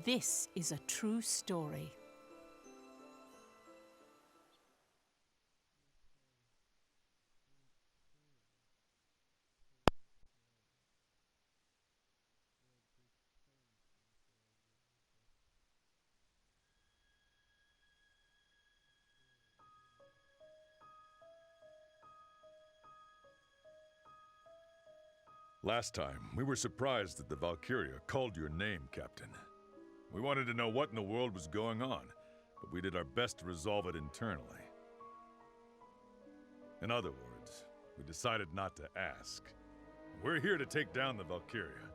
This is a true story. Last time, we were surprised that the Valkyria called your name, Captain. We wanted to know what in the world was going on, but we did our best to resolve it internally. In other words, we decided not to ask. We're here to take down the Valkyria.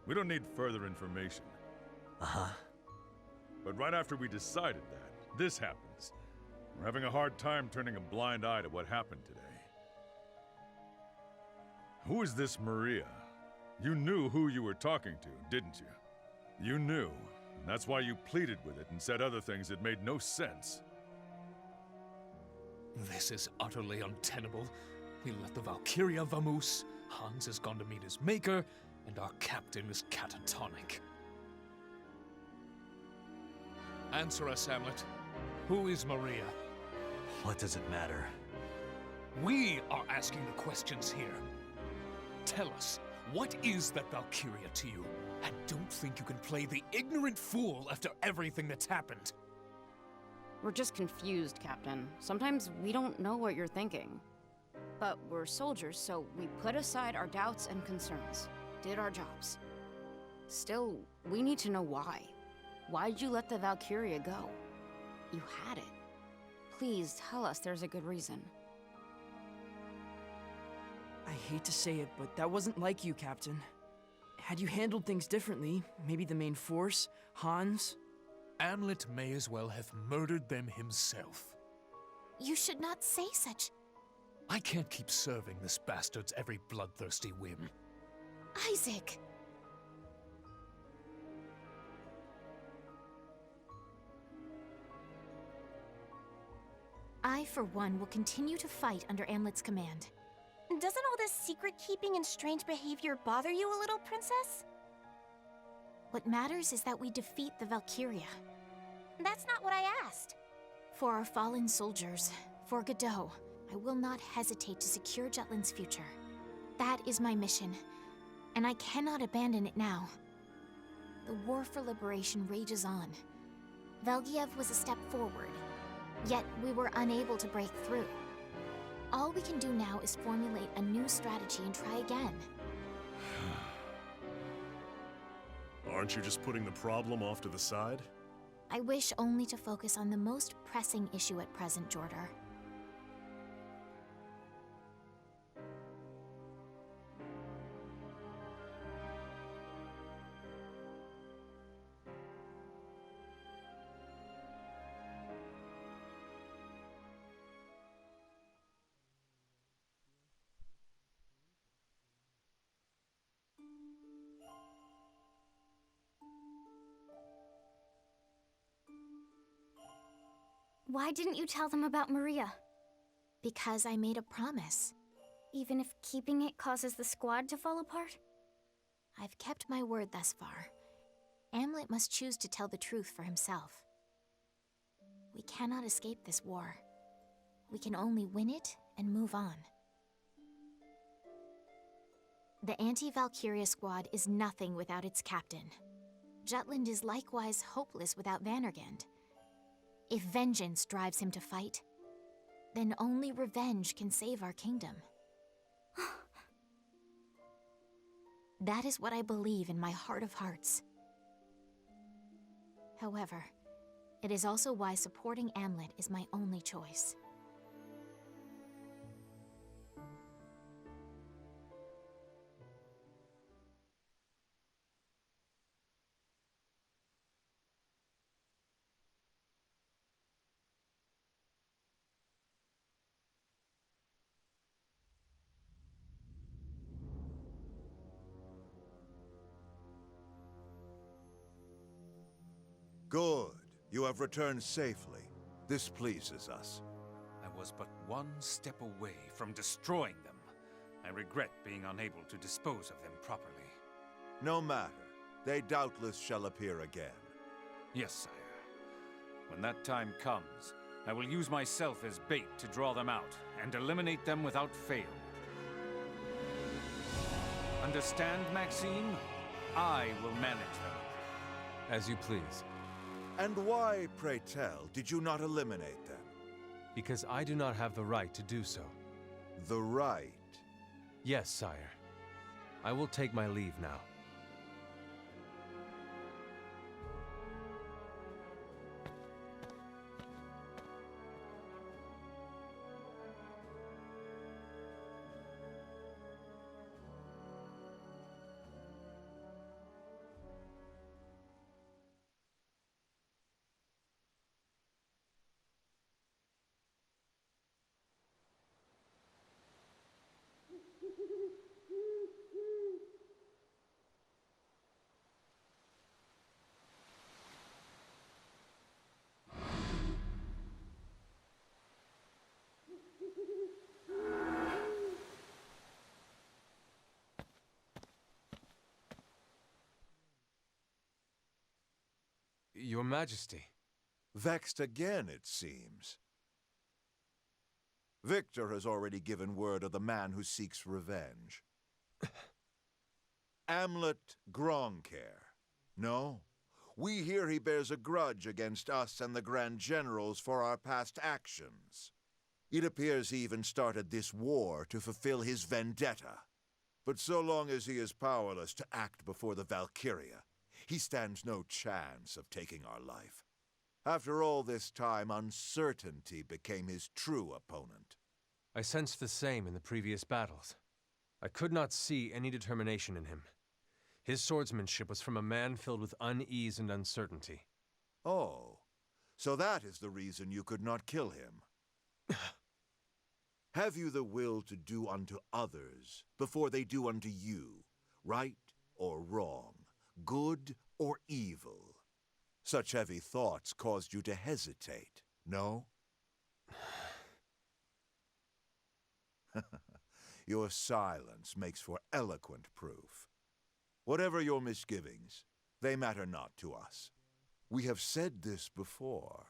We don't need further information. Uh-huh. But right after we decided that, this happens. We're having a hard time turning a blind eye to what happened today. Who is this Maria? You knew who you were talking to, didn't you? You knew, and that's why you pleaded with it and said other things that made no sense. This is utterly untenable. We let the Valkyria vamoose, Hans has gone to meet his maker, and our captain is catatonic. Answer us, Hamlet. Who is Maria? What does it matter? We are asking the questions here. Tell us, what is that Valkyria to you? And don't think you can play the ignorant fool after everything that's happened. We're just confused, Captain. Sometimes we don't know what you're thinking. But we're soldiers, so we put aside our doubts and concerns. Did our jobs. Still, we need to know why. Why'd you let the Valkyria go? You had it. Please tell us there's a good reason. I hate to say it, but that wasn't like you, Captain. Had you handled things differently, maybe the main force, Hans... Hamlet may as well have murdered them himself. You should not say such... I can't keep serving this bastard's every bloodthirsty whim. Isaac! I, for one, will continue to fight under Hamlet's command. Doesn't all this secret-keeping and strange behavior bother you a little, Princess? What matters is that we defeat the Valkyria. That's not what I asked. For our fallen soldiers, for Godot, I will not hesitate to secure Jutland's future. That is my mission, and I cannot abandon it now. The war for liberation rages on. Velgiev was a step forward, yet we were unable to break through. All we can do now is formulate a new strategy and try again. Aren't you just putting the problem off to the side? I wish only to focus on the most pressing issue at present, Jorder. Why didn't you tell them about Maria? Because I made a promise. Even if keeping it causes the squad to fall apart? I've kept my word thus far. Hamlet must choose to tell the truth for himself. We cannot escape this war. We can only win it and move on. The anti-Valkyria squad is nothing without its captain. Jutland is likewise hopeless without Vannergand. If vengeance drives him to fight, then only revenge can save our kingdom. That is what I believe in my heart of hearts. However, it is also why supporting Hamlet is my only choice. Good. You have returned safely. This pleases us. I was but one step away from destroying them. I regret being unable to dispose of them properly. No matter. They doubtless shall appear again. Yes, sire. When that time comes, I will use myself as bait to draw them out and eliminate them without fail. Understand, Maxime? I will manage them. As you please. And why, pray tell, did you not eliminate them? Because I do not have the right to do so. The right? Yes, sire. I will take my leave now. Your Majesty. Vexed again, it seems. Victor has already given word of the man who seeks revenge. Amlet Gronkair. No? We hear he bears a grudge against us and the Grand Generals for our past actions. It appears he even started this war to fulfill his vendetta. But so long as he is powerless to act before the Valkyria, he stands no chance of taking our life. After all this time, uncertainty became his true opponent. I sensed the same in the previous battles. I could not see any determination in him. His swordsmanship was from a man filled with unease and uncertainty. Oh, so that is the reason you could not kill him. Have you the will to do unto others before they do unto you, right or wrong, good or evil? Such heavy thoughts caused you to hesitate, no? Your silence makes for eloquent proof. Whatever your misgivings, they matter not to us. We have said this before.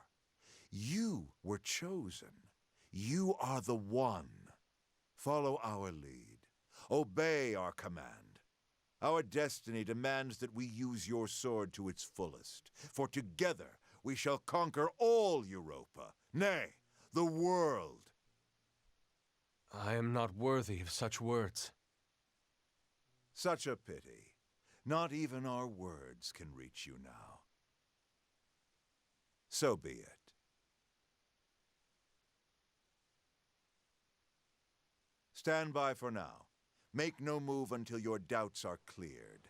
You were chosen. You are the one. Follow our lead. Obey our command. Our destiny demands that we use your sword to its fullest, for together we shall conquer all Europa, nay, the world. I am not worthy of such words. Such a pity. Not even our words can reach you now. So be it. Stand by for now. Make no move until your doubts are cleared.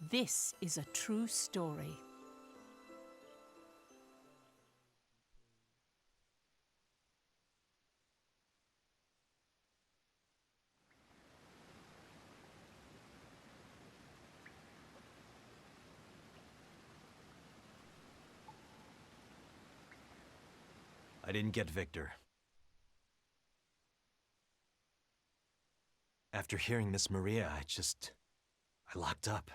This is a true story. I didn't get Victor. After hearing Miss Maria, I locked up.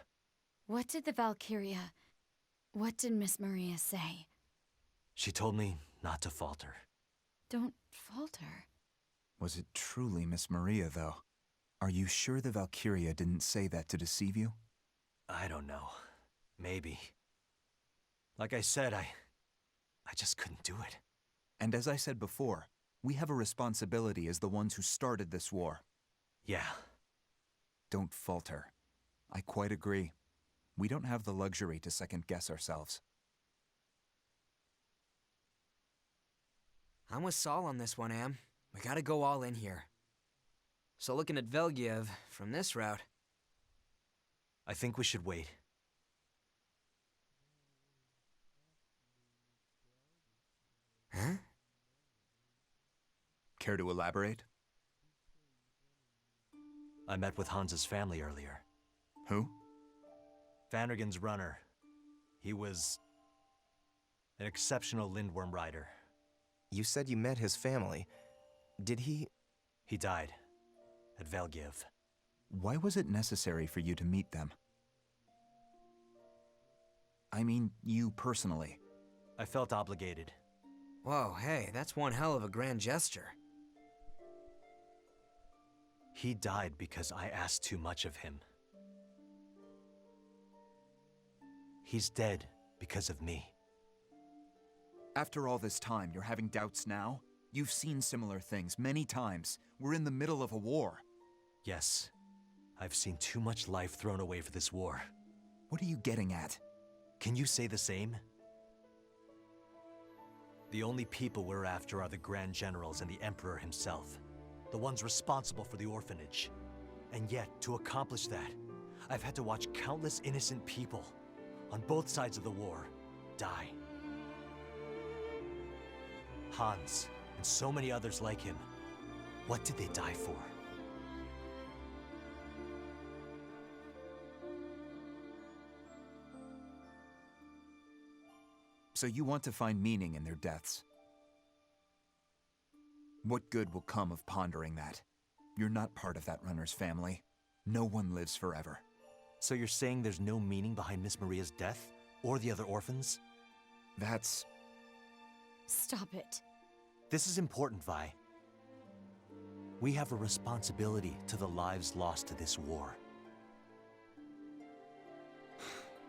What did the Valkyria... What did Miss Maria say? She told me not to falter. Don't falter. Was it truly Miss Maria, though? Are you sure the Valkyria didn't say that to deceive you? I don't know. Maybe. Like I said, I just couldn't do it. And as I said before, we have a responsibility as the ones who started this war. Yeah. Don't falter. I quite agree. We don't have the luxury to second-guess ourselves. I'm with Saul on this one, Am. We gotta go all in here. So looking at Velgiev from this route... I think we should wait. Huh? Care to elaborate? I met with Hans's family earlier. Who? Vannergan's runner. He was... an exceptional Lindworm rider. You said you met his family. Did he... He died. At Velgiev. Why was it necessary for you to meet them? I mean, you personally. I felt obligated. Whoa, hey, that's one hell of a grand gesture. He died because I asked too much of him. He's dead because of me. After all this time, you're having doubts now? You've seen similar things many times. We're in the middle of a war. Yes. I've seen too much life thrown away for this war. What are you getting at? Can you say the same? The only people we're after are the Grand Generals and the Emperor himself. The ones responsible for the orphanage. And yet, to accomplish that, I've had to watch countless innocent people, on both sides of the war, die. Hans, and so many others like him, what did they die for? So you want to find meaning in their deaths? What good will come of pondering that? You're not part of that runner's family. No one lives forever. So you're saying there's no meaning behind Miss Maria's death? Or the other orphans? That's... Stop it. This is important, Vi. We have a responsibility to the lives lost to this war.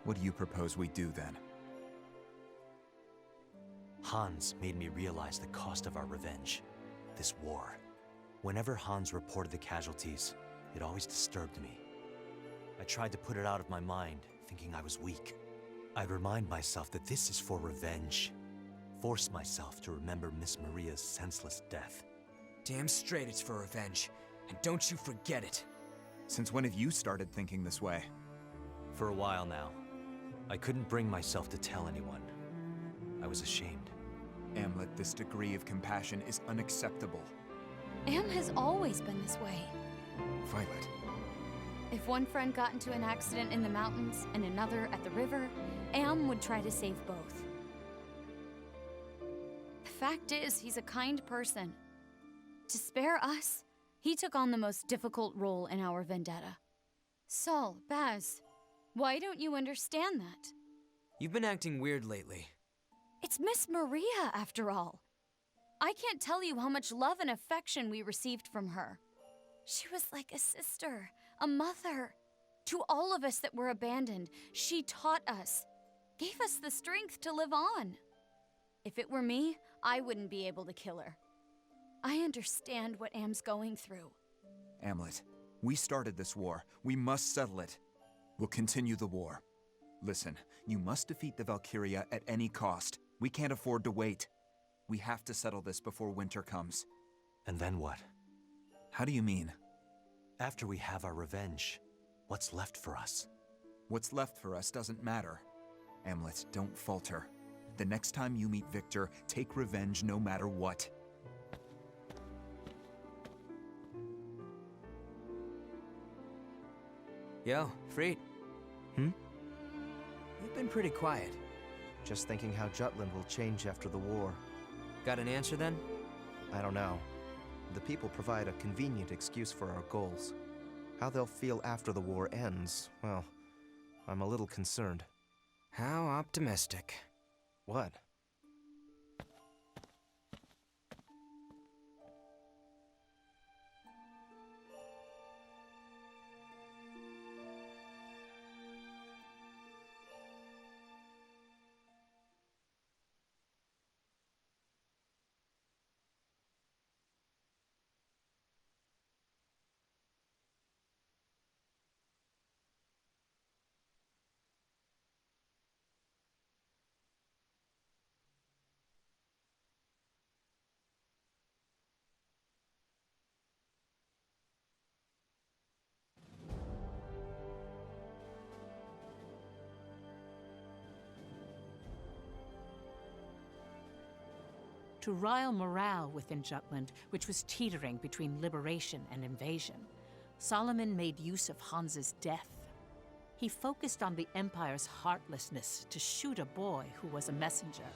What do you propose we do then? Hans made me realize the cost of our revenge. This war. Whenever Hans reported the casualties, it always disturbed me. I tried to put it out of my mind, thinking I was weak. I'd remind myself that this is for revenge. Force myself to remember Miss Maria's senseless death. Damn straight it's for revenge. And don't you forget it. Since when have you started thinking this way? For a while now. I couldn't bring myself to tell anyone. I was ashamed. Amlet, this degree of compassion is unacceptable. Am has always been this way. Violet. If one friend got into an accident in the mountains and another at the river, Am would try to save both. The fact is, he's a kind person. To spare us, he took on the most difficult role in our vendetta. Saul, Baz, why don't you understand that? You've been acting weird lately. It's Miss Maria, after all. I can't tell you how much love and affection we received from her. She was like a sister, a mother. To all of us that were abandoned, she taught us, gave us the strength to live on. If it were me, I wouldn't be able to kill her. I understand what Am's going through. Amlet, we started this war. We must settle it. We'll continue the war. Listen, you must defeat the Valkyria at any cost. We can't afford to wait. We have to settle this before winter comes. And then what? How do you mean? After we have our revenge, what's left for us? What's left for us doesn't matter. Amlet, don't falter. The next time you meet Victor, take revenge no matter what. Yo, Freed. Hmm? You've been pretty quiet. Just thinking how Jutland will change after the war. Got an answer then? I don't know. The people provide a convenient excuse for our goals. How they'll feel after the war ends, well, I'm a little concerned. How optimistic. What? to rile morale within Jutland, which was teetering between liberation and invasion, Solomon made use of Hans's death. He focused on the Empire's heartlessness to shoot a boy who was a messenger,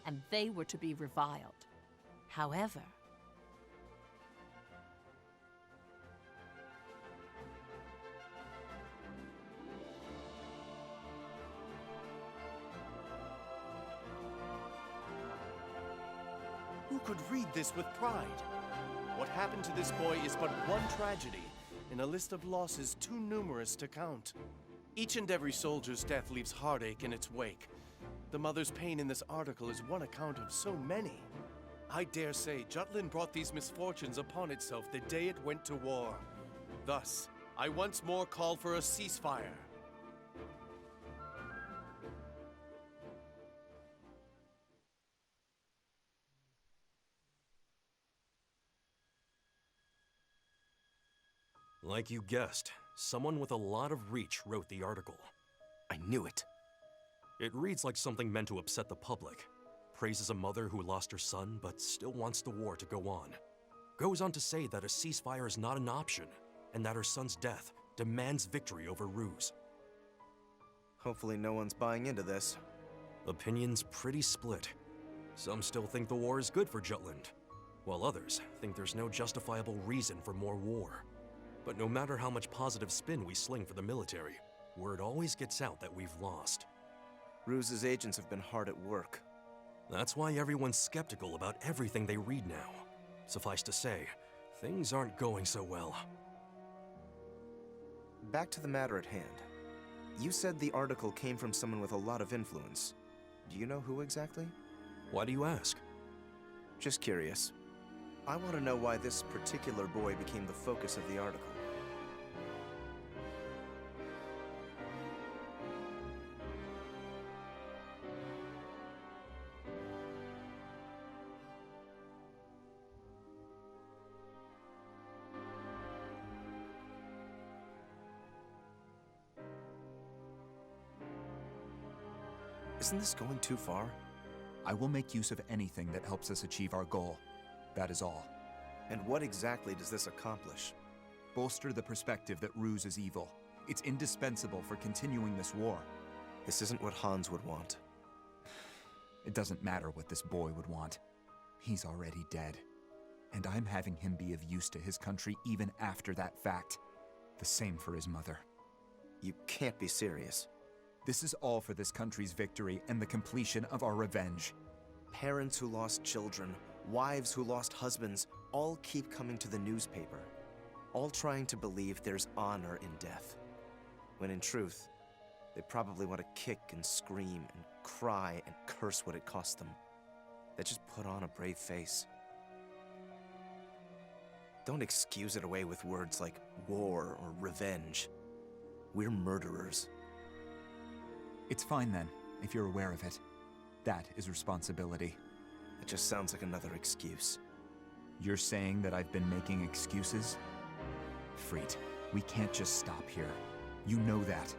and they were to be reviled. However, who could read this with pride? What happened to this boy is but one tragedy in a list of losses too numerous to count. Each and every soldier's death leaves heartache in its wake. The mother's pain in this article is one account of so many. I dare say Jutland brought these misfortunes upon itself the day it went to war. Thus, I once more call for a ceasefire. Like you guessed, someone with a lot of reach wrote the article. I knew it. It reads like something meant to upset the public. Praises a mother who lost her son, but still wants the war to go on. Goes on to say that a ceasefire is not an option, and that her son's death demands victory over Ruse. Hopefully no one's buying into this. Opinions pretty split. Some still think the war is good for Jutland, while others think there's no justifiable reason for more war. But no matter how much positive spin we sling for the military, word always gets out that we've lost. Ruse's agents have been hard at work. That's why everyone's skeptical about everything they read now. Suffice to say, things aren't going so well. Back to the matter at hand. You said the article came from someone with a lot of influence. Do you know who exactly? Why do you ask? Just curious. I want to know why this particular boy became the focus of the article. Isn't this going too far? I will make use of anything that helps us achieve our goal. That is all. And what exactly does this accomplish? Bolster the perspective that Ruse is evil. It's indispensable for continuing this war. This isn't what Hans would want. It doesn't matter what this boy would want. He's already dead. And I'm having him be of use to his country even after that fact. The same for his mother. You can't be serious. This is all for this country's victory and the completion of our revenge. Parents who lost children, wives who lost husbands, all keep coming to the newspaper. All trying to believe there's honor in death. When in truth, they probably want to kick and scream and cry and curse what it cost them. They just put on a brave face. Don't excuse it away with words like war or revenge. We're murderers. It's fine then, if you're aware of it. That is responsibility. It just sounds like another excuse. You're saying that I've been making excuses? Freet, we can't just stop here. You know that.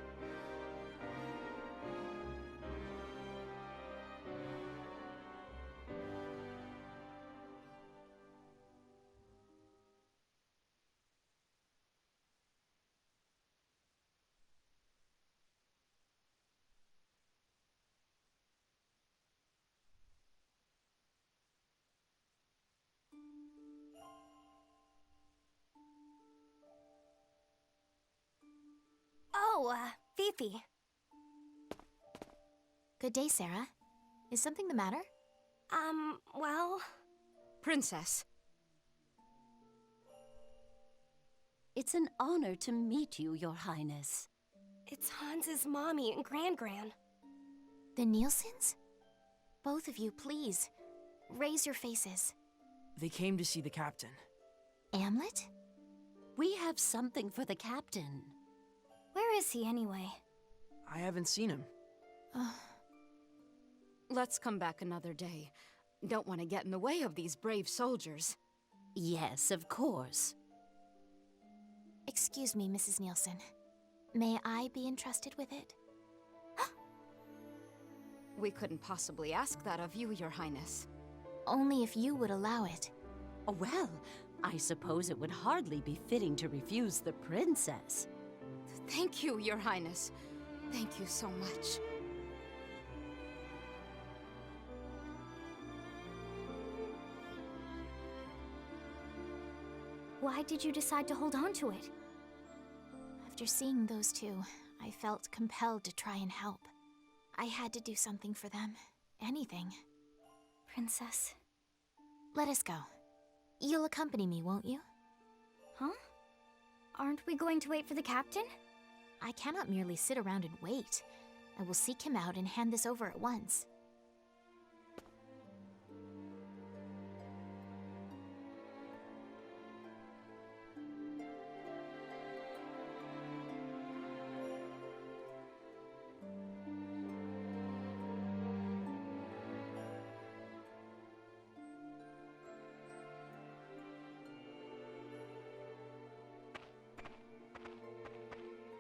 Oh, Fifi. Good day, Sarah. Is something the matter? Well... Princess. It's an honor to meet you, Your Highness. It's Hans's mommy and Gran-Gran. The Nielsen's? Both of you, please. Raise your faces. They came to see the captain. Amlet? We have something for the captain. Where is he anyway? I haven't seen him. Let's come back another day. Don't want to get in the way of these brave soldiers. Yes, of course. Excuse me, Mrs. Nielsen. May I be entrusted with it? We couldn't possibly ask that of you, Your Highness. Only if you would allow it. Oh, well, I suppose it would hardly be fitting to refuse the princess. Thank you, Your Highness. Thank you so much. Why did you decide to hold on to it? After seeing those two, I felt compelled to try and help. I had to do something for them. Anything. Princess. Let us go. You'll accompany me, won't you? Huh? Aren't we going to wait for the captain? I cannot merely sit around and wait. I will seek him out and hand this over at once.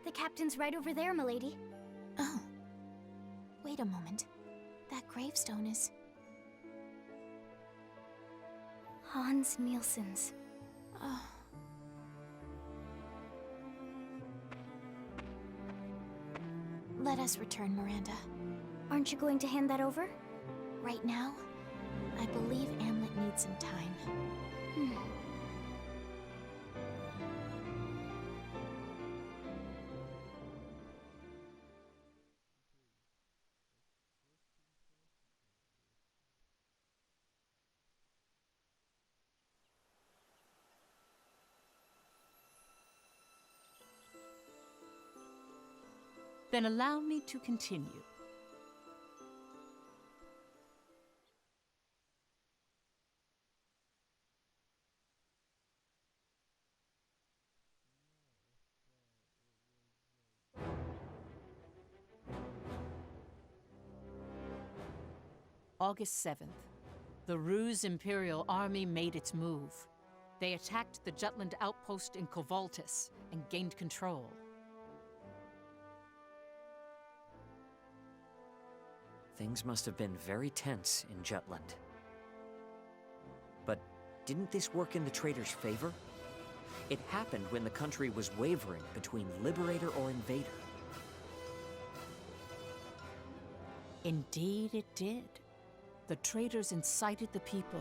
The captain's right over there, milady. Oh. Wait a moment. That gravestone is... Hans Nielsen's. Oh. Let us return, Miranda. Aren't you going to hand that over? Right now, I believe Amlet needs some time. Then allow me to continue. August 7th. The Ruse Imperial Army made its move. They attacked the Jutland outpost in Kovaltis and gained control. Things must have been very tense in Jutland. But didn't this work in the traitors' favor? It happened when the country was wavering between liberator or invader. Indeed it did. The traitors incited the people,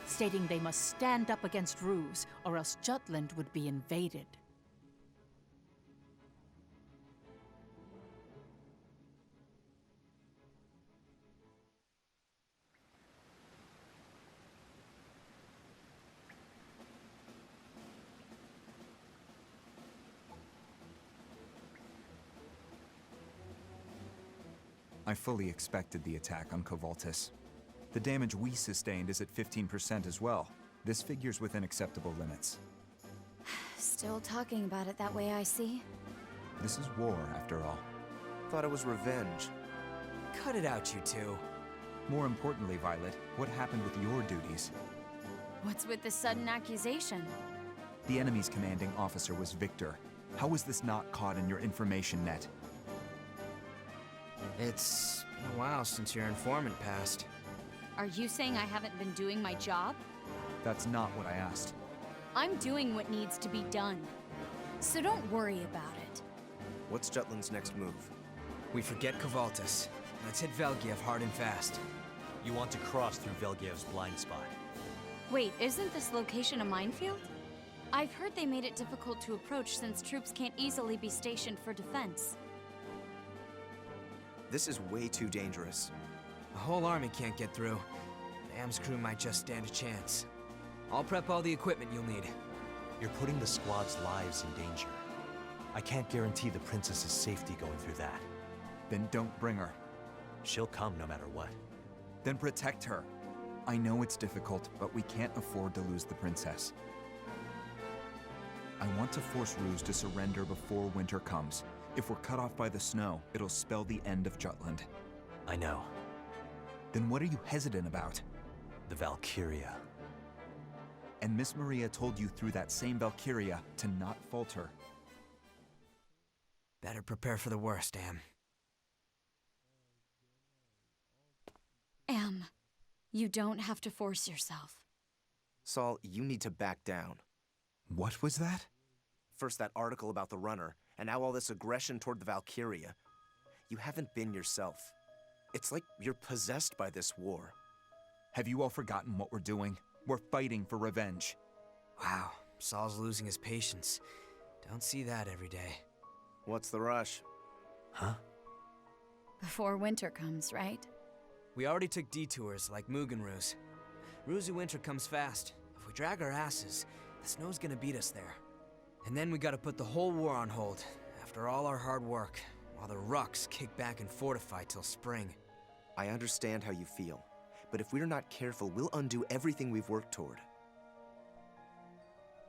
stating they must stand up against Ruse, or else Jutland would be invaded. I fully expected the attack on Kovaltis. The damage we sustained is at 15% as well. This figure's within acceptable limits. Still talking about it that way, I see. This is war, after all. Thought it was revenge. Cut it out, you two. More importantly, Violet, what happened with your duties? What's with this sudden accusation? The enemy's commanding officer was Victor. How was this not caught in your information net? It's been a while since your informant passed. Are you saying I haven't been doing my job? That's not what I asked. I'm doing what needs to be done. So don't worry about it. What's Jutland's next move? We forget Kovaltis. Let's hit Velgiev hard and fast. You want to cross through Velgiev's blind spot. Wait, isn't this location a minefield? I've heard they made it difficult to approach since troops can't easily be stationed for defense. This is way too dangerous. The whole army can't get through. Am's crew might just stand a chance. I'll prep all the equipment you'll need. You're putting the squad's lives in danger. I can't guarantee the princess's safety going through that. Then don't bring her. She'll come no matter what. Then protect her. I know it's difficult, but we can't afford to lose the princess. I want to force Ruse to surrender before winter comes. If we're cut off by the snow, it'll spell the end of Jutland. I know. Then what are you hesitant about? The Valkyria. And Miss Maria told you through that same Valkyria to not falter. Better prepare for the worst, Am. Am, You don't have to force yourself. Saul, you need to back down. What was that? First that article about the runner, and now all this aggression toward the Valkyria. You haven't been yourself. It's like you're possessed by this war. Have you all forgotten what we're doing? We're fighting for revenge. Wow, Saul's losing his patience. Don't see that every day. What's the rush? Huh? Before winter comes, right? We already took detours like Mugenruz. Ruzu winter comes fast. If we drag our asses, the snow's gonna beat us there. And then we gotta put the whole war on hold, after all our hard work, while the Rucks kick back and fortify till spring. I understand how you feel, but if we're not careful, we'll undo everything we've worked toward.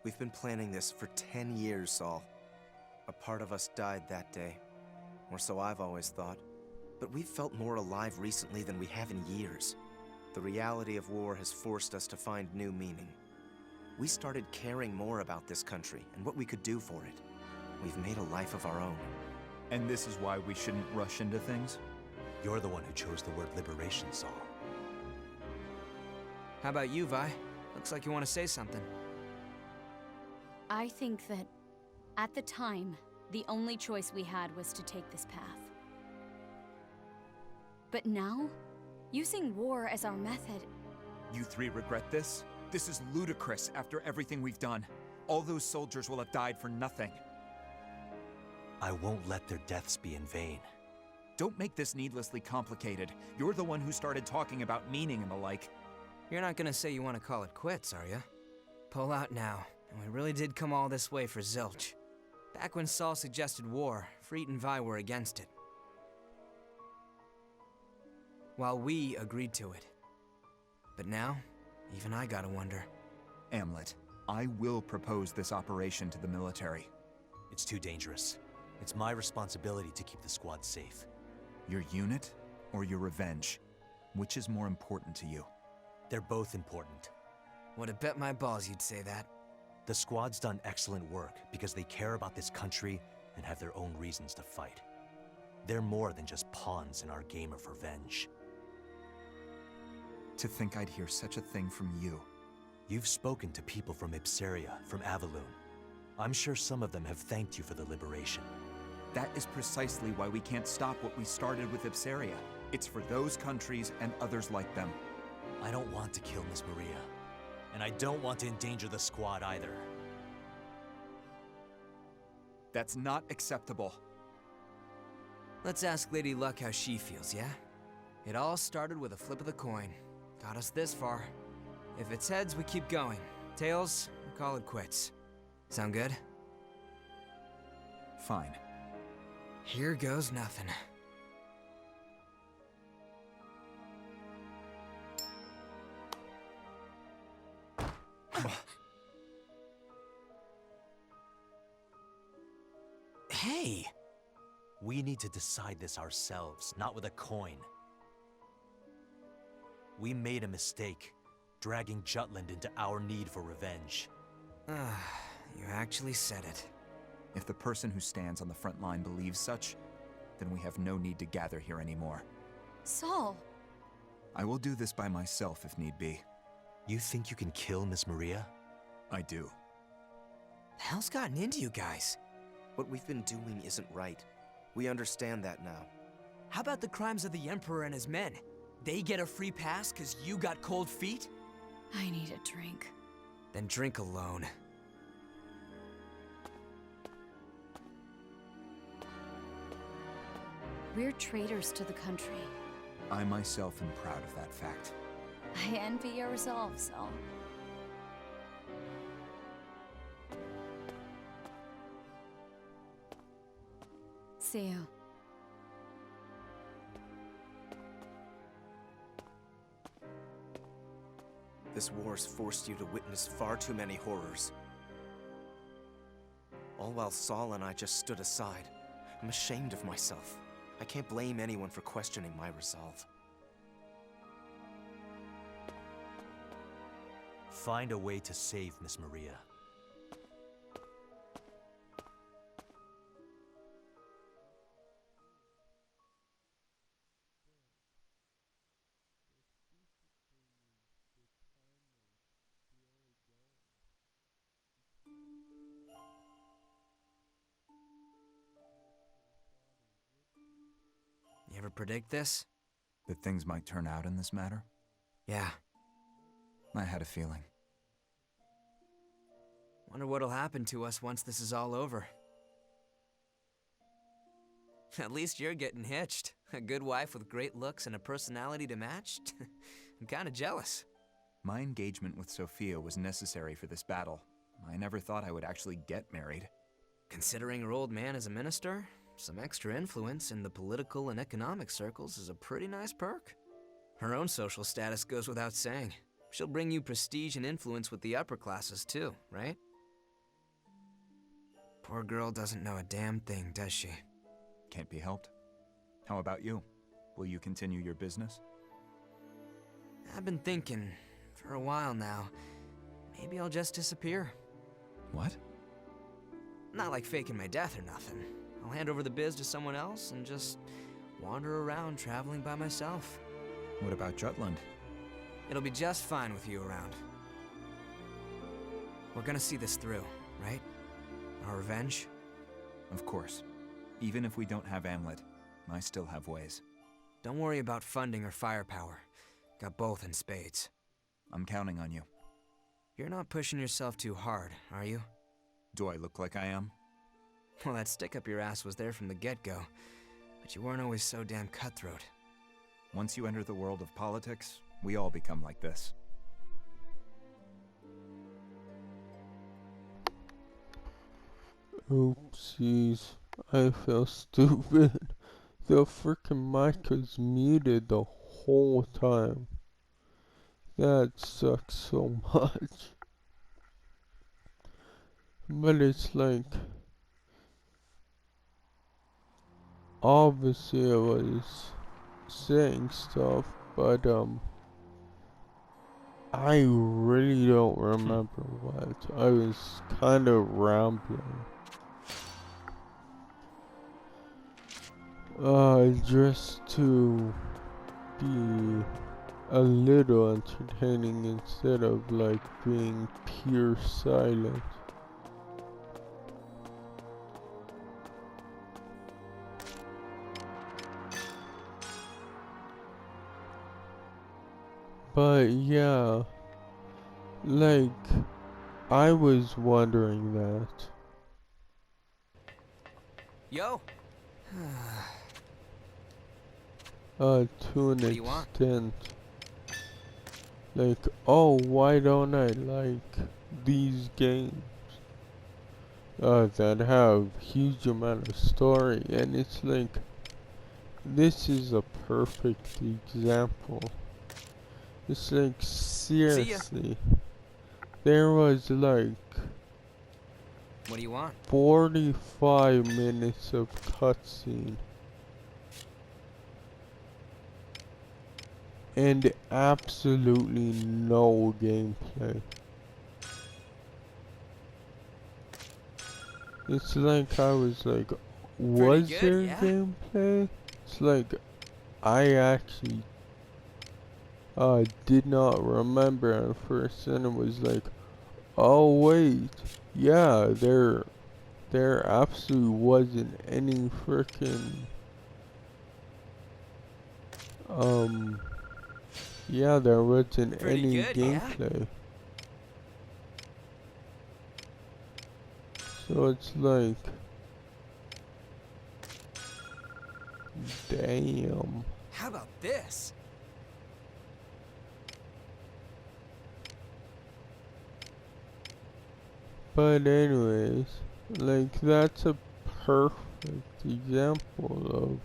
We've been planning this for 10 years, Saul. A part of us died that day, or so I've always thought. But we've felt more alive recently than we have in years. The reality of war has forced us to find new meaning. We started caring more about this country and what we could do for it. We've made a life of our own. And this is why we shouldn't rush into things? You're the one who chose the word liberation, Saul. How about you, Vi? Looks like you want to say something. I think that, at the time, the only choice we had was to take this path. But now, using war as our method... You three regret this? This is ludicrous after everything we've done. All those soldiers will have died for nothing. I won't let their deaths be in vain. Don't make this needlessly complicated. You're the one who started talking about meaning and the like. You're not gonna say you want to call it quits, are you? Pull out now, and we really did come all this way for zilch. Back when Saul suggested war, Freet and Vi were against it. While we agreed to it. But now, even I gotta wonder. Amlet, I will propose this operation to the military. It's too dangerous. It's my responsibility to keep the squad safe. Your unit or your revenge? Which is more important to you? They're both important. Would have bet my balls you'd say that. The squad's done excellent work because they care about this country and have their own reasons to fight. They're more than just pawns in our game of revenge. To think I'd hear such a thing from you. You've spoken to people from Ipsaria, from Avaloon. I'm sure some of them have thanked you for the liberation. That is precisely why we can't stop what we started with Ipsaria. It's for those countries and others like them. I don't want to kill Miss Maria. And I don't want to endanger the squad either. That's not acceptable. Let's ask Lady Luck how she feels, yeah? It all started with a flip of the coin. Got us this far. If it's heads, we keep going. Tails, we call it quits. Sound good? Fine. Here goes nothing. Hey! We need to decide this ourselves, not with a coin. We made a mistake, dragging Jutland into our need for revenge. You actually said it. If the person who stands on the front line believes such, then we have no need to gather here anymore. Saul! I will do this by myself if need be. You think you can kill Miss Maria? I do. The hell's gotten into you guys? What we've been doing isn't right. We understand that now. How about the crimes of the Emperor and his men? They get a free pass because you got cold feet? I need a drink. Then drink alone. We're traitors to the country. I myself am proud of that fact. I envy your resolve, Saul. See you. This war's forced you to witness far too many horrors. All while Saul and I just stood aside. I'm ashamed of myself. I can't blame anyone for questioning my resolve. Find a way to save Miss Maria. ever predict this? That things might turn out in this matter? Yeah. I had a feeling. Wonder what'll happen to us once this is all over. At least you're getting hitched. A good wife with great looks and a personality to match? I'm kinda jealous. My engagement with Sophia was necessary for this battle. I never thought I would actually get married. Considering her old man is a minister, some extra influence in the political and economic circles is a pretty nice perk. Her own social status goes without saying. She'll bring you prestige and influence with the upper classes too, right? Poor girl doesn't know a damn thing, does she? Can't be helped. How about you? Will you continue your business? I've been thinking, for a while now, maybe I'll just disappear. What? Not like faking my death or nothing. I'll hand over the biz to someone else and just wander around traveling by myself. What about Jutland? It'll be just fine with you around. We're gonna see this through, right? Our revenge? Of course. Even if we don't have Amlet, I still have ways. Don't worry about funding or firepower. Got both in spades. I'm counting on you. You're not pushing yourself too hard, are you? Do I look like I am? Well, that stick up your ass was there from the get-go, but you weren't always so damn cutthroat. Once you enter the world of politics, we all become like this. Oopsies. I feel stupid. The frickin' mic was muted the whole time. That sucks so much. But it's like, obviously I was saying stuff, but I really don't remember what. I was kind of rambling. Just to be a little entertaining instead of like being pure silent. But yeah, like, I was wondering that. Yo! To an extent. Like, oh, why don't I like these games? That have huge amount of story, and it's like, this is a perfect example. It's like, seriously, there was like, what do you want? 45 minutes of cutscene. And absolutely no gameplay. It's like I was like, was there gameplay? It's like, I actually did not remember at first, and it was like, oh wait, yeah, there absolutely wasn't any frickin' yeah, there wasn't any gameplay. Yeah? So it's like, damn. How about this? But anyways, like, that's a perfect example of,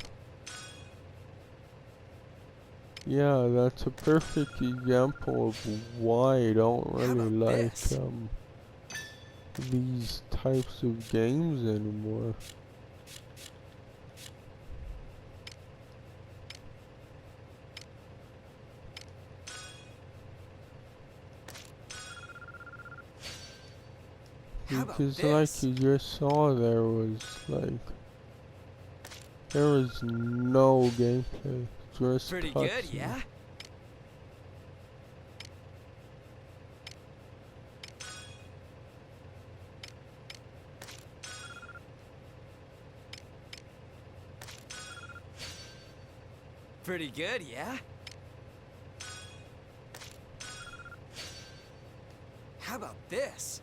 yeah, that's a perfect example of why I don't really like these types of games anymore. Because like you just saw, there was no gameplay, just pretty cutscene. good, yeah? pretty good, yeah? How about this?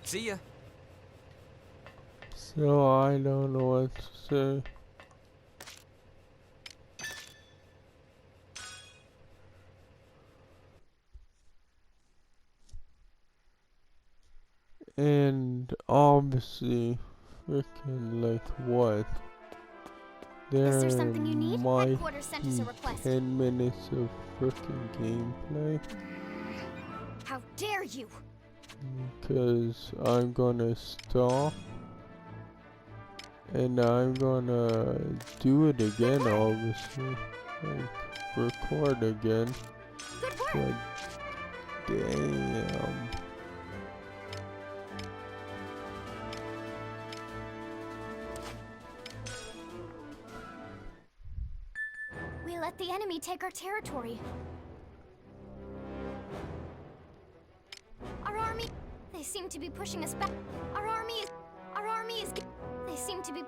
See ya. So I don't know what to say. And obviously, freaking like what? Is there There something you need? might Headquarters sent us a be request. 10 minutes of freaking gameplay. How dare you! Because I'm gonna stop. And I'm gonna do it again, obviously. Like, record again. But damn. We let the enemy take our territory. Our army, they seem to be pushing us back. Our army is, they seem to be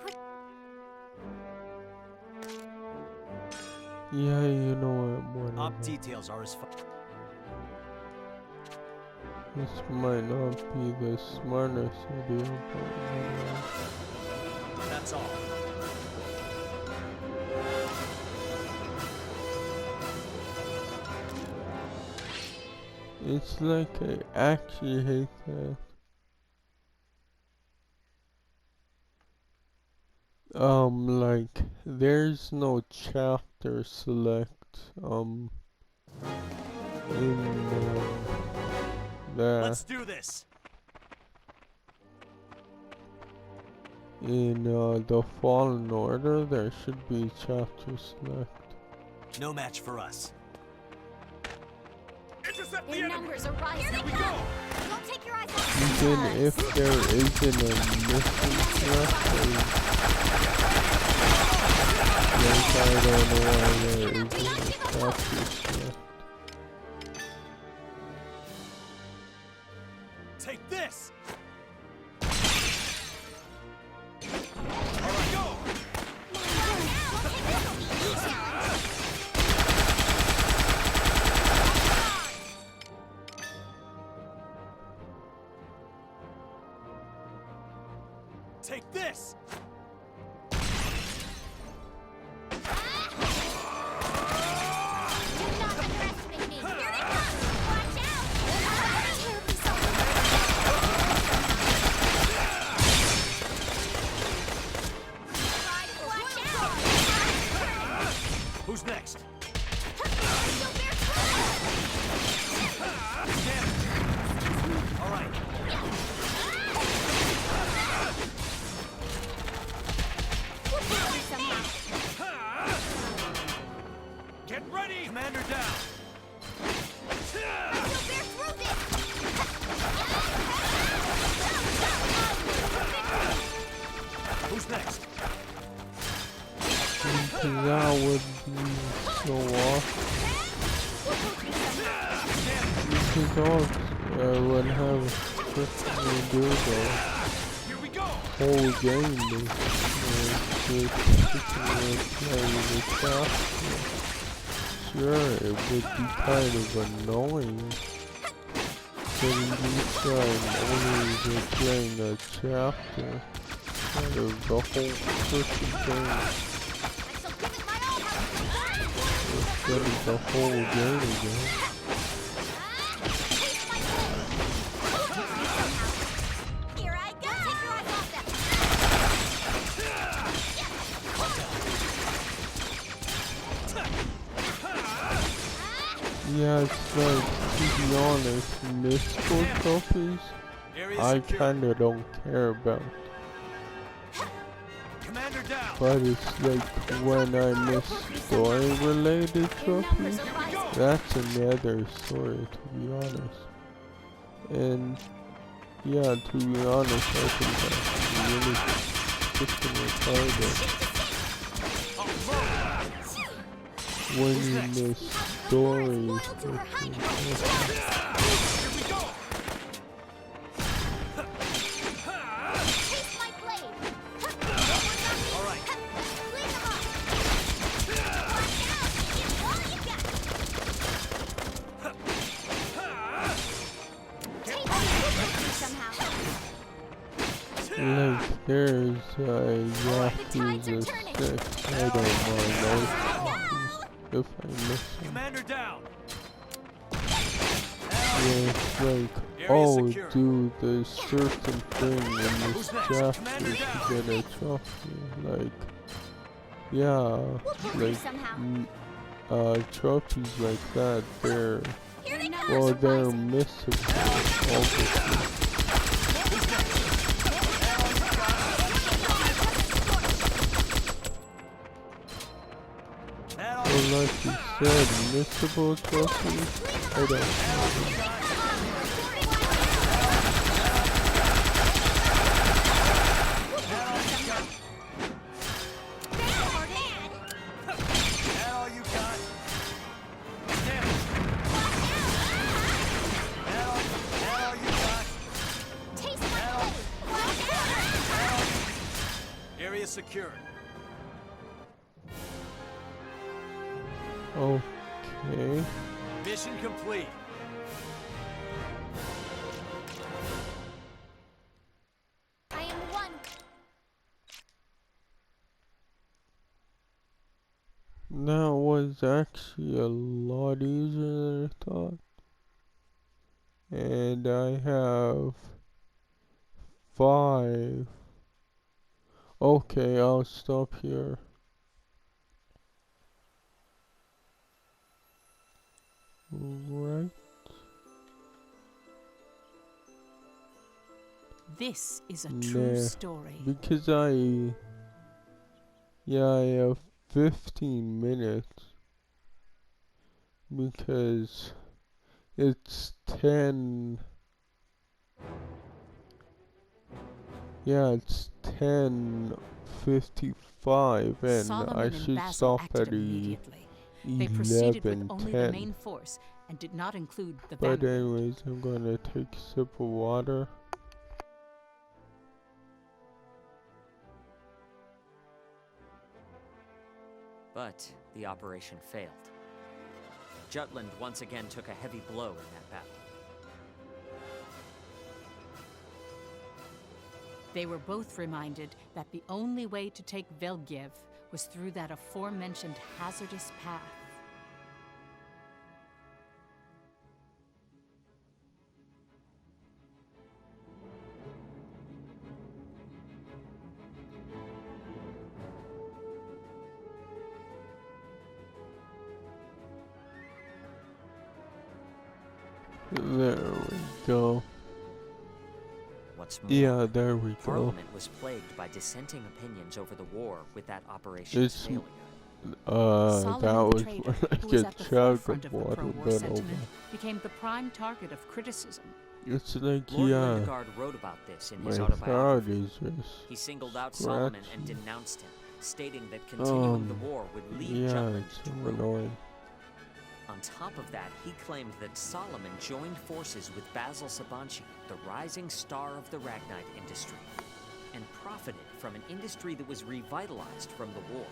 Yeah, you know what? Op details are as follows. This might not be the smartest idea, but whatever. That's all. It's like I actually hate that. Like there's no chapter select in that. Let's do this. In the Fallen Order, there should be chapter select. No match for us. Intercept the Their enemy! numbers are rising. Here we go! Don't take your eyes off Even us. if there isn't a mission select, I don't know why there isn't a chapter select. Take this! Take this! Who's next? All right. Get ready! Commander down! Who's next? That would be so awesome. Because I would have freaking do the whole game basically. Sure, it would be kind of annoying. But at least I'm only playing a chapter instead of the whole freaking thing. Instead of the whole game again. Here I go. Take your eyes off them. Yeah, it's like, to be honest, mystical trophies, I kinda don't care about. But it's like, when I miss story-related trophies, that's another story, to be honest. And, yeah, to be honest, I think that's really freaking retarded. When you miss stories, Like, there's Yakuza 6. I don't mind those if I miss them. Commander down. Yeah, it's like, oh, dude, there's certain thing in this chapter to get a trophy. Like, yeah, like, trophies like that, they're, well, they're missable, obviously. So like you said, missable trophies, I don't know. Secured. Okay. Mission complete. I am one. That was actually a lot easier than I thought. And I have 5. Okay, I'll stop here. Right. This is a true story. Because I have 15 minutes. Because it's 10. Yeah, it's 10:55 and Solomon I and should Basil stop acted at immediately. They proceeded with only the 11:10. main force and did not include the But vanguard. anyways, I'm gonna take a sip of water. But the operation failed. Jutland once again took a heavy blow in that battle. They were both reminded that the only way to take Velgiev was through that aforementioned hazardous path. There we go. What's more, Yeah, there we go. Parliament was plagued by dissenting opinions over the war with that operation's It's, failure. Solomon that the was traitor, when I who was get at the chug forefront of of the water, pro-war but sentiment, over. became the prime target of criticism. It's like, Lord yeah, Lindegard wrote about this in his my autobiography. throat is just He singled out Solomon and scratchy. denounced him, stating that continuing the war would lead Yeah, Jutland it's to so ruin. annoying. On top of that, he claimed that Solomon joined forces with Basil Sabanci, the rising star of the Ragnite industry, and profited from an industry that was revitalized from the war.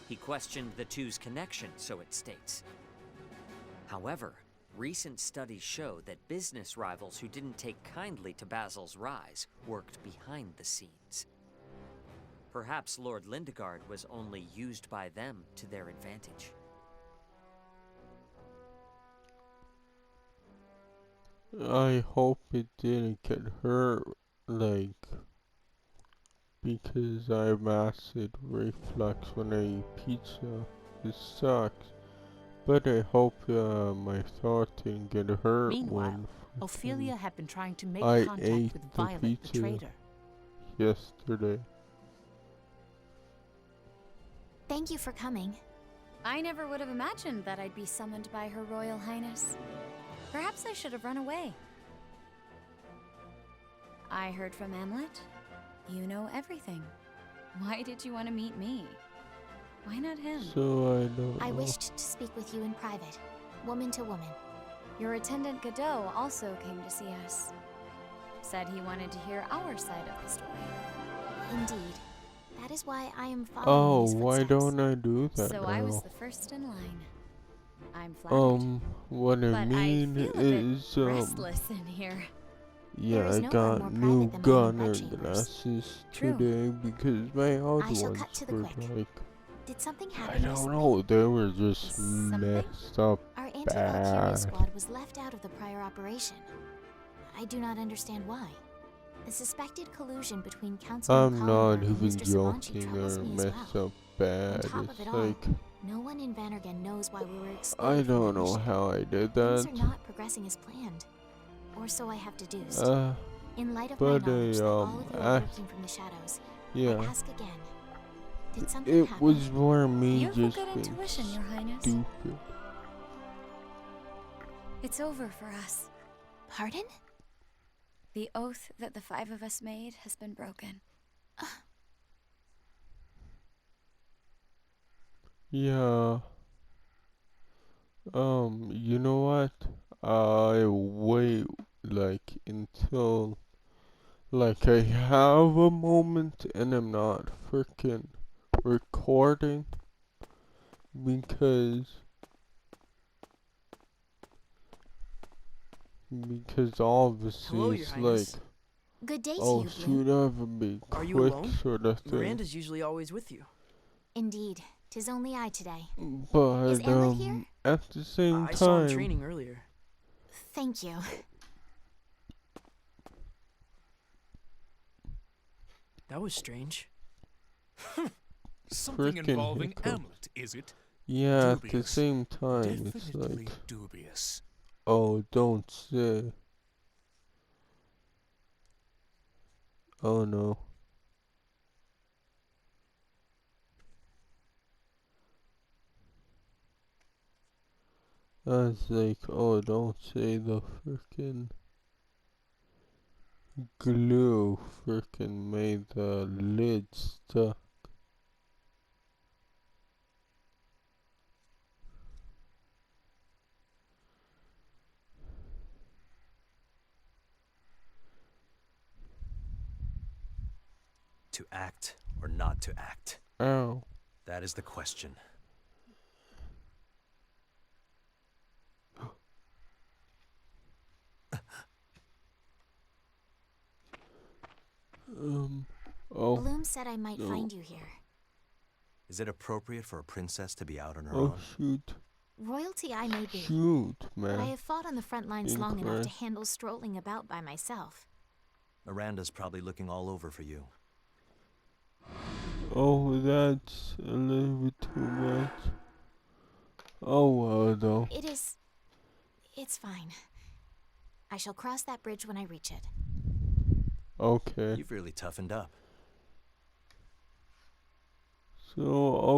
He questioned the two's connection, so it states. However, recent studies show that business rivals who didn't take kindly to Basil's rise worked behind the scenes. Perhaps Lord Lindegard was only used by them to their advantage. I hope it didn't get hurt, like, because I have acid reflux when I eat pizza. It sucks. But I hope my throat didn't get hurt. Meanwhile, when Ophelia had been trying to make I contact ate with the Violet, pizza the traitor. yesterday. Thank you for coming. I never would have imagined that I'd be summoned by Her Royal Highness. Perhaps I should have run away. I heard from Amlet. You know everything. Why did you want to meet me? Why not him? So I don't I know. wished to speak with you in private, woman to woman. Your attendant Godot also came to see us. Said he wanted to hear our side of the story. Indeed. That is why I am Oh, following his why footsteps. don't I do that So now? I was the first in line. I'm flattered. What I but mean I feel a bit is, restless in here. Yeah, is I no one got more new private than my own gunner bedchambers. glasses True. today because my old I shall ones cut to the were quick. like, Did something I happen don't recently? know, they were just Something? messed up Our anti-Valkyria bad. squad was left out of the prior operation. I do not understand why. The suspected collusion between Councilman I'm not Collenberg and even Mr. Sabanci joking, troubles they're me as messed well. up bad. On top of It's it all, like, no one in Vannergen knows why we were I excluded from don't that know mission. how I did Things that. are not progressing as planned, or so I have deduced. In light of my But knowledge that all of you are working from the shadows, I ask again, did something it happen? was more me You have just a good being intuition, Your Highness. stupid. It's over for us. Pardon? The oath that the 5 of us made has been broken. Yeah. You know what? I wait like until like I have a moment and I'm not freaking recording because obviously Hello, Your it's Highness. like, Good day to oh you, shoot, I have a big Are you quick alone? sort of thing. Miranda's usually always with you. Indeed, 'tis only I today. But Is Amlet here? at the same I saw him time, training earlier. Thank you. That was strange. Something Frickin' involving hiccups. Amlet, is it? yeah, at the Dubious. same time, it's Definitely like, dubious. oh, don't say. Oh no. I was like, oh, don't say the frickin' glue frickin' made the lid stuck. To act or not to act? Ow. That is the question. Oh. Bloom said I might no. find you here. Is it appropriate for a princess to be out on her Oh own? shoot. Royalty I may be, Shoot, but I man. have fought on the front lines long enough to Incorrect. handle strolling about by myself. Miranda's probably looking all over for you. Oh, that's a little bit too much. Oh well, though. It's fine. I shall cross that bridge when I reach it. Okay. You've really toughened up. So,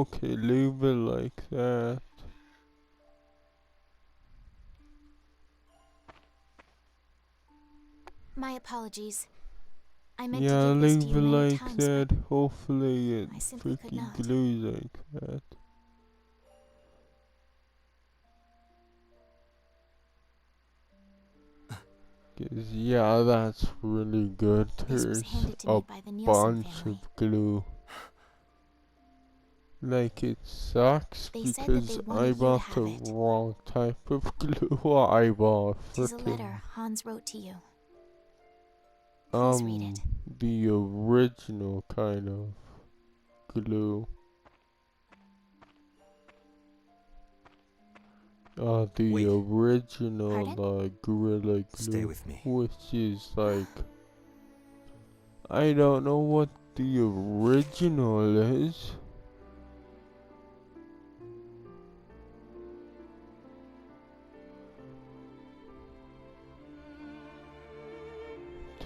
okay, leave it like that. My apologies. I meant Yeah, to give this to leave you it many like times, that. but Hopefully it I simply could freaking not. glues like that. Cause yeah, that's really good. This was There's handed to a me by the Nielsen bunch family. of glue. Like it sucks They said that because they I wanted you to bought have the it. wrong type of glue. I bought Tis a frickin' letter Hans wrote to you. Please read it. the original kind of glue. The Wait. original Gorilla Glue. Stay with me. Which is like, I don't know what the original is.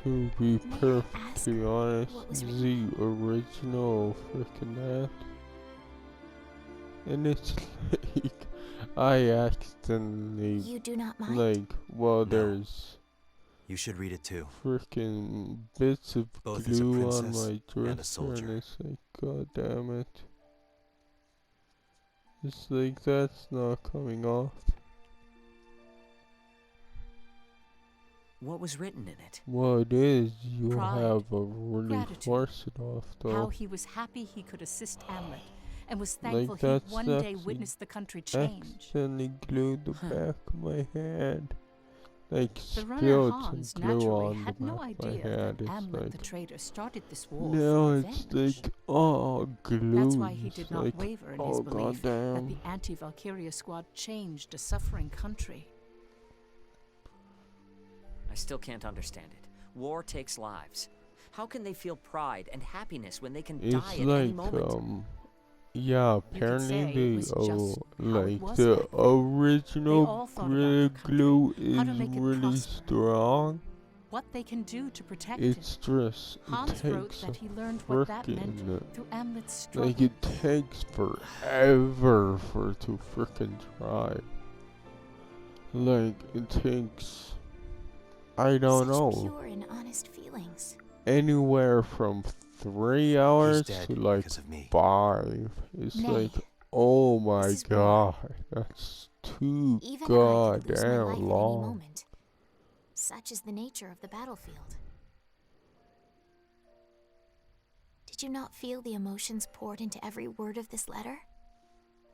To be perfectly honest, the original freaking that. And it's like, I accidentally, You do not mind? like, well, No. there's You should read it too. freaking bits of Both as a glue on princess my and a dresser, and soldier. it's like, god damn it. It's like, that's not coming off. What was written in it? Well, it is, you Pride, have a really gratitude, force it off, though. how he was happy he could assist Amlet, and was thankful Like, he'd that's one day actually witness the country change. accidentally glued the back of my hand. like The runner spilled Hans some glue naturally on had the no back of idea my head. that It's Amlet like the traitor started this war now for it's revenge. like oh glue. That's why he did It's not like waver in oh his belief that goddamn. the anti-Valkyria squad changed a suffering country. I still can't understand it. War takes lives. How can they feel pride and happiness when they can die It's at any like moment? yeah, You could apparently say it the was just how it like was the back then. They original all thought about their country, glue how to is make it really prosper, strong. what they can do to protect It's it. just Hans it wrote takes that a he learned what that meant frickin' through Amlet's struggle. like it takes forever for to frickin' try. Like it takes I don't Such know pure and honest feelings. anywhere from 3 hours dead to like because of me. 5. It's Nay, like oh my this is war. god, that's too Even I could lose my life goddamn at any long. moment. Such is the nature of the battlefield. Did you not feel the emotions poured into every word of this letter?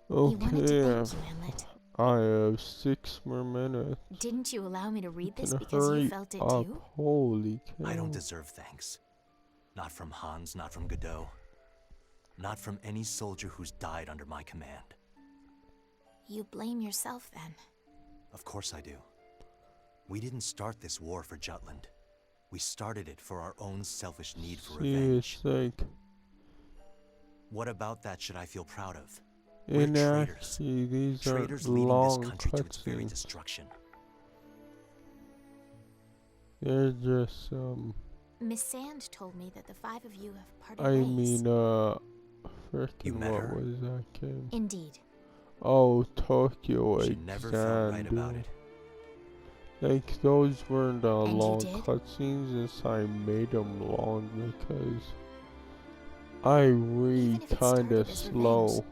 He wanted to Okay, thank you, Amlet. I have 6 more minutes. Didn't you allow me to read this Can because you hurry felt it up, too? holy cow. I don't deserve thanks. Not from Hans, not from Godot. Not from any soldier who's died under my command. You blame yourself then. Of course I do. We didn't start this war for Jutland. We started it for our own selfish need for See, revenge. it's like What about that should I feel proud of? We're in traitors. actually these Traitors are leading this long country to its very cutscenes. destruction. They're just Miss Sand told me that the 5 of you have parted I ways. mean You frickin' met what her? was that game? Indeed. Oh, Tokyo She never felt right about Exandu. it. Like those weren't And you long did? cutscenes, since I made them long because I read Even if it kinda started as slow. revenge,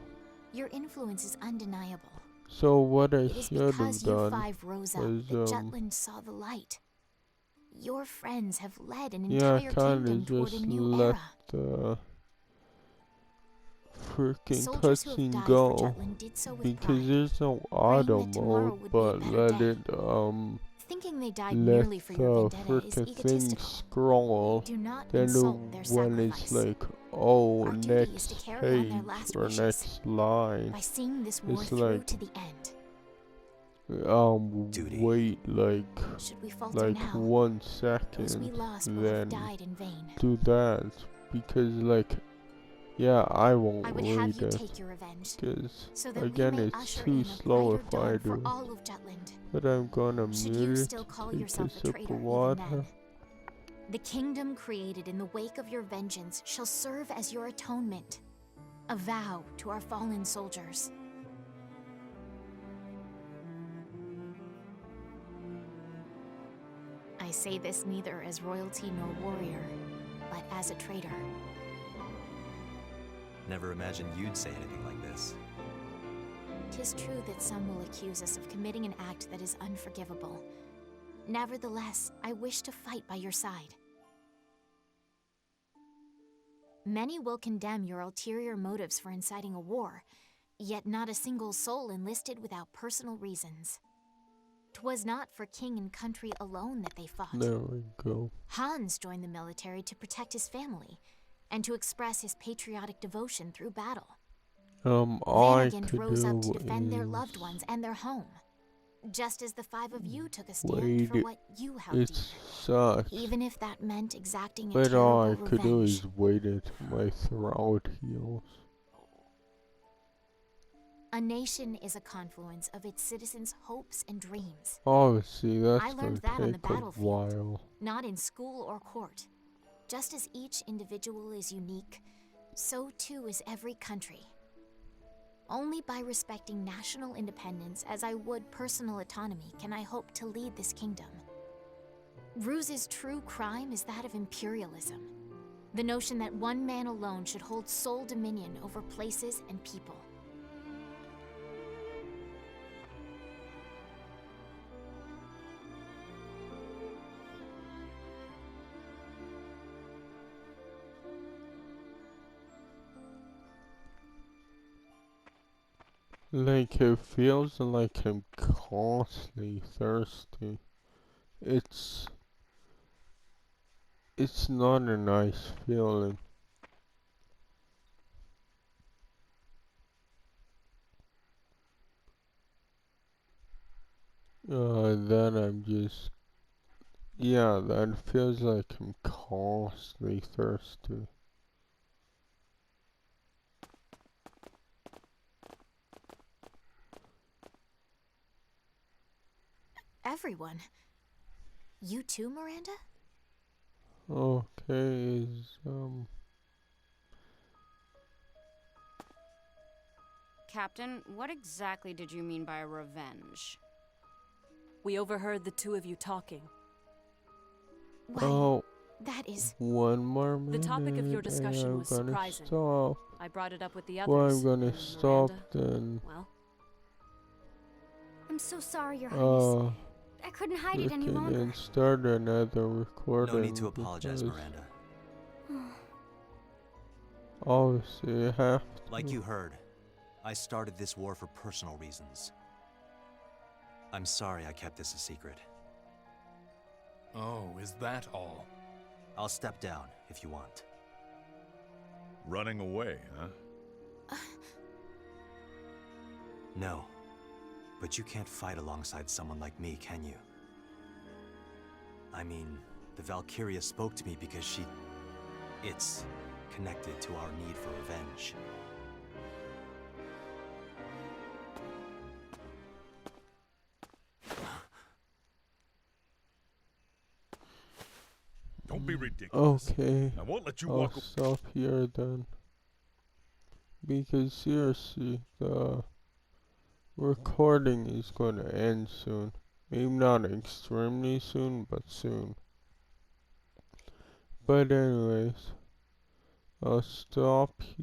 your influence is undeniable. So what I It is should have because you done 5 rose up was that Jutland saw the light. Your friends have led an yeah, entire kinda kingdom toward a just new let era. the freaking Soldiers who have cutscene died for go Jutland did so with because pride, there's no praying auto that tomorrow mode, would be a but better let day. it Thinking they died let merely for your the vendetta is freaking thing egotistical. scroll. Do not Then insult their when sacrifice. it's like oh Our duty is to next carry on their page last or wishes next line, by seeing this war it's through like to the end. Duty. wait like Should we falter now, 1 those second, we lost will have then died in vain. do that because like yeah I won't I would read have you it take your revenge, because so that again we may it's usher too in a slow brighter if I dawn for do it. all of Jutland. But I'm gonna Should mute you it still to call take yourself a a sip traitor of even water. then? The kingdom created in the wake of your vengeance shall serve as your atonement, a vow to our fallen soldiers. I say this neither as royalty nor warrior, but as a traitor. Never imagined you'd say anything like this. 'Tis true that some will accuse us of committing an act that is unforgivable. Nevertheless, I wish to fight by your side. Many will condemn your ulterior motives for inciting a war, yet not a single soul enlisted without personal reasons. 'Twas not for king and country alone that they fought. There we go. Hans joined the military to protect his family, and to express his patriotic devotion through battle. I Vanagant could rose up to do defend their is loved ones and their home, just as the 5 of you took a stand wait for what you held it dear, sucks. even if that meant exacting a But all I terrible could do revenge. is wait until my throat heals. A nation is a confluence of its citizens' hopes and dreams. Obviously, I that's learned gonna that on the take a battlefield, while. not in school or court. Just as each individual is unique, so too is every country. Only by respecting national independence as I would personal autonomy can I hope to lead this kingdom. Ruse's true crime is that of imperialism. The notion that one man alone should hold sole dominion over places and people. Like, it feels like I'm constantly thirsty. it's not a nice feeling. Then I'm just, yeah, that feels like I'm constantly thirsty. Everyone. You too, Miranda? Okay, Captain, what exactly did you mean by revenge? We overheard the two of you talking. Why, that is... one more minute. The topic of your discussion and was I'm gonna surprising. stop. I brought it up with the Well, others. I'm gonna and stop Miranda, then. well, I'm so sorry, Your Highness. I couldn't hide it any longer. And start another recording. No need to apologize, Miranda. Obviously, you have to. Like you heard, I started this war for personal reasons. I'm sorry I kept this a secret. Oh, is that all? I'll step down if you want. Running away, huh? No. But you can't fight alongside someone like me, can you? I mean, the Valkyria spoke to me because it's connected to our need for revenge. Don't be ridiculous. Okay. I won't let you I'll walk. stop here then. Because seriously, the recording is going to end soon. Maybe not extremely soon, but soon. But anyways, I'll stop here.